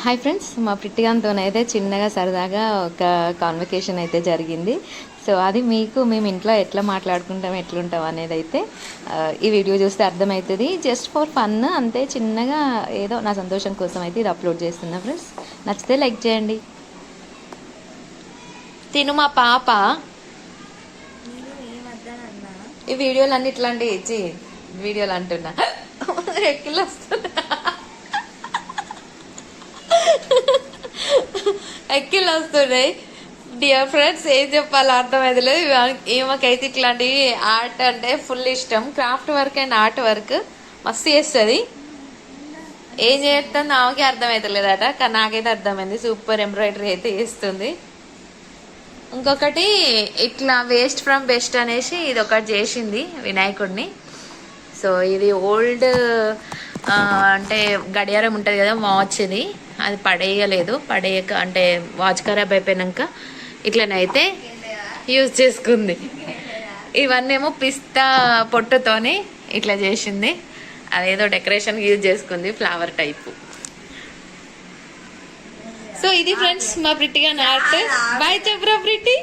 Hi friends, మా ప్రిట్టిగాంతోనైతే చిన్నగా సరదాగా ఒక కాన్వర్కేషన్ అయితే జరిగింది. సో అది మీకు మేము ఇంట్లో ఎట్లా మాట్లాడుకుంటాం ఎట్లుంటాం అనేది అయితే ఈ వీడియో చూస్తే అర్థమవుతుంది. జస్ట్ ఫర్ ఫన్ అంతే, చిన్నగా ఏదో నా సంతోషం కోసం అయితే ఇది అప్లోడ్ చేస్తున్నా ఫ్రెండ్స్. నచ్చితే లైక్ చేయండి. తిను మా పాప ఈ వీడియోలు అన్ని ఇట్లాంటివి ఇచ్చి వీడియోలు అంటున్నా ఎక్కిళ్ళు వస్తున్నా ఎక్కిళ్ళు వస్తున్నాయి. డియర్ ఫ్రెండ్స్, ఏం చెప్పాలో అర్థమైతే లేదు. ఈమెకైతే ఇట్లాంటివి ఆర్ట్ అంటే ఫుల్ ఇష్టం. Craft work and art work మస్తు చేస్తుంది. ఏం చేస్తుంది ఆమెకి అర్థమవుతలేదట, కానీ నాకైతే అర్థమైంది. సూపర్ ఎంబ్రాయిడరీ అయితే చేస్తుంది. ఇంకొకటి ఇట్లా వేస్ట్ ఫ్రమ్ బెస్ట్ అనేసి ఇది ఒకటి చేసింది వినాయకుడిని. సో ఇది ఓల్డ్ అంటే గడియారం ఉంటుంది కదా, వాచ్ది, అది పడేయలేదు. పడేయక అంటే వాచ్ ఖరాబ్ అయిపోయాక ఇట్లనైతే యూజ్ చేసుకుంది. ఇవన్నేమో పిస్తా పొట్టుతోని ఇట్లా చేసింది. అదేదో డెకరేషన్ యూజ్ చేసుకుంది, ఫ్లవర్ టైపు. సో ఇది ఫ్రెండ్స్ మా ప్రిట్టిగా ఆర్ట్. బాయ్ చెప్పరా ప్రిట్టి.